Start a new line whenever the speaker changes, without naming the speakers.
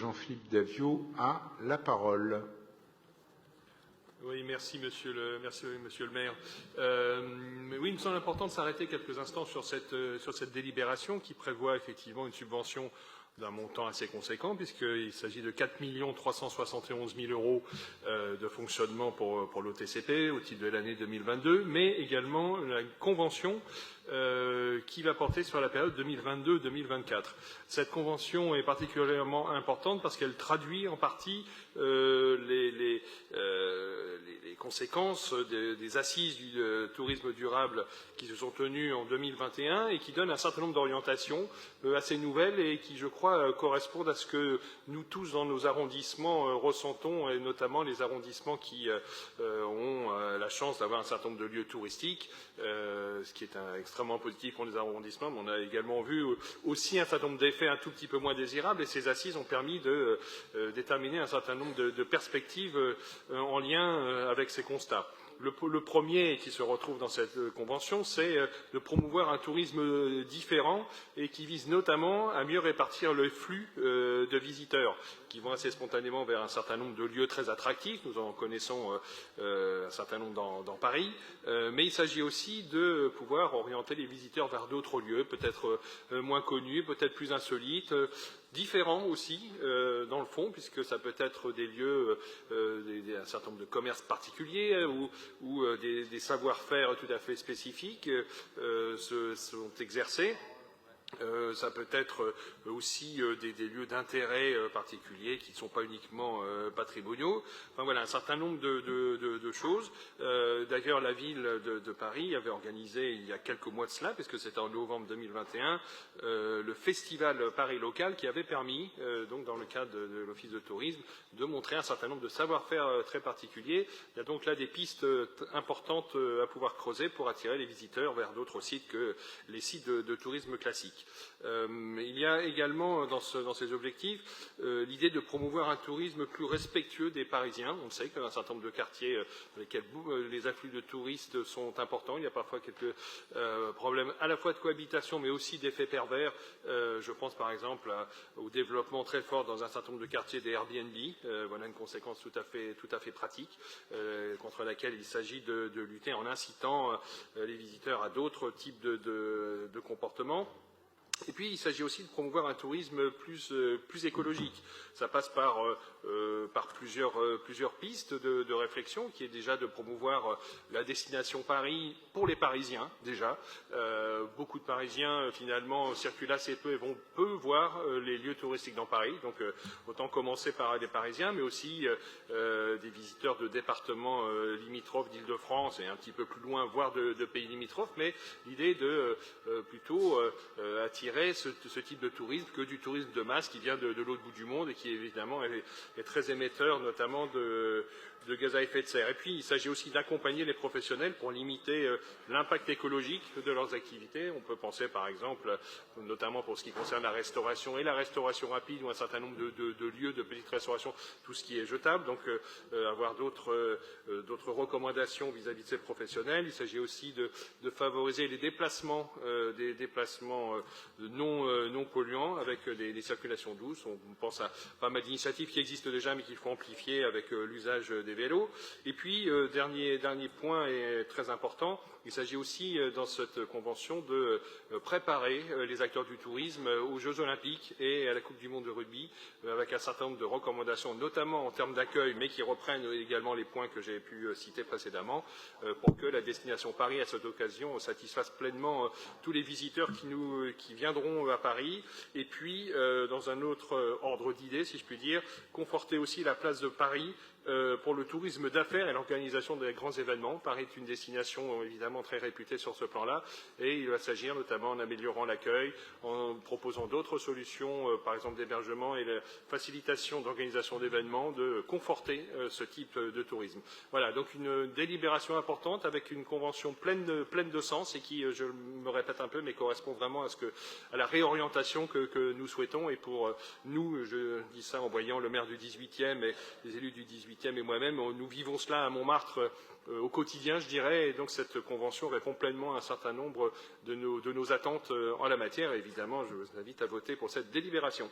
Jean-Philippe Davio a la parole.
Oui, merci Monsieur le maire. Oui, il me semble important de s'arrêter quelques instants sur cette délibération qui prévoit effectivement une subvention d'un montant assez conséquent, puisqu'il s'agit de 4 371 000 euros de fonctionnement pour l'OTCP au titre de l'année 2022, mais également la convention qui va porter sur la période 2022-2024. Cette convention est particulièrement importante parce qu'elle traduit en partie les conséquences des assises du tourisme durable qui se sont tenues en 2021 et qui donnent un certain nombre d'orientations assez nouvelles et qui, je crois, correspondent à ce que nous tous dans nos arrondissements ressentons, et notamment les arrondissements qui ont la chance d'avoir un certain nombre de lieux touristiques, ce qui est extrêmement positif pour les arrondissements, mais on a également vu aussi un certain nombre d'effets un tout petit peu moins désirables, et ces assises ont permis de déterminer un certain nombre de perspectives en lien avec ces constats. Le premier qui se retrouve dans cette convention, c'est de promouvoir un tourisme différent et qui vise notamment à mieux répartir le flux de visiteurs qui vont assez spontanément vers un certain nombre de lieux très attractifs. Nous en connaissons un certain nombre dans Paris, mais il s'agit aussi de pouvoir orienter les visiteurs vers d'autres lieux, peut-être moins connus, peut-être plus insolites, différents aussi, dans le fond, puisque ça peut être des lieux, un certain nombre de commerces particuliers où des savoir-faire tout à fait spécifiques sont exercés. Ça peut être aussi des lieux d'intérêt particuliers qui ne sont pas uniquement patrimoniaux. Enfin voilà, un certain nombre de choses. D'ailleurs, la ville de Paris avait organisé il y a quelques mois de cela, puisque c'était en novembre 2021, le festival Paris local qui avait permis, donc dans le cadre de l'Office de tourisme, de montrer un certain nombre de savoir-faire très particuliers. Il y a donc là des pistes importantes à pouvoir creuser pour attirer les visiteurs vers d'autres sites que les sites de tourisme classiques. Il y a également dans ces objectifs l'idée de promouvoir un tourisme plus respectueux des Parisiens. On sait qu'il y a un certain nombre de quartiers dans lesquels les afflux de touristes sont importants. Il y a parfois quelques problèmes à la fois de cohabitation mais aussi d'effets pervers. Je pense par exemple au développement très fort dans un certain nombre de quartiers des Airbnb. Voilà une conséquence tout à fait pratique contre laquelle il s'agit de lutter en incitant les visiteurs à d'autres types de comportements. Et puis, il s'agit aussi de promouvoir un tourisme plus écologique. Ça passe par plusieurs pistes de réflexion, qui est déjà de promouvoir la destination Paris pour les Parisiens, déjà. Beaucoup de Parisiens, finalement, circulent assez peu et vont peu voir les lieux touristiques dans Paris. Donc, autant commencer par les Parisiens, mais aussi des visiteurs de départements limitrophes d'Île-de-France et un petit peu plus loin, voire de pays limitrophes. Mais l'idée de plutôt attirer ce type de tourisme que du tourisme de masse qui vient de l'autre bout du monde et qui évidemment est très émetteur notamment de gaz à effet de serre. Et puis il s'agit aussi d'accompagner les professionnels pour limiter l'impact écologique de leurs activités. On peut penser par exemple, notamment pour ce qui concerne la restauration et la restauration rapide ou un certain nombre de lieux de petite restauration, tout ce qui est jetable, donc avoir d'autres recommandations vis-à-vis de ces professionnels. Il s'agit aussi de favoriser les déplacements, des déplacements non polluants avec des circulations douces. On pense à pas mal d'initiatives qui existent déjà mais qu'il faut amplifier avec l'usage des vélos. Et puis, dernier point et très important, il s'agit aussi dans cette convention de préparer les acteurs du tourisme aux Jeux Olympiques et à la Coupe du Monde de rugby avec un certain nombre de recommandations, notamment en termes d'accueil, mais qui reprennent également les points que j'ai pu citer précédemment pour que la destination Paris, à cette occasion, satisfasse pleinement tous les visiteurs qui viendront à Paris. Et puis, dans un autre ordre d'idées, si je puis dire, conforter aussi la place de Paris pour le tourisme d'affaires et l'organisation des grands événements. Paris est une destination évidemment très réputée sur ce plan-là et il va s'agir notamment en améliorant l'accueil, en proposant d'autres solutions, par exemple d'hébergement et la facilitation d'organisation d'événements, de conforter ce type de tourisme. Voilà, donc une délibération importante avec une convention pleine de sens et qui, je me répète un peu, mais correspond vraiment à la réorientation que nous souhaitons. Et pour nous, je dis ça en voyant le maire du 18e et les élus du 18e et moi-même, nous vivons cela à Montmartre au quotidien, je dirais, et donc cette convention répond pleinement à un certain nombre de nos attentes en la matière. Et évidemment, je vous invite à voter pour cette délibération.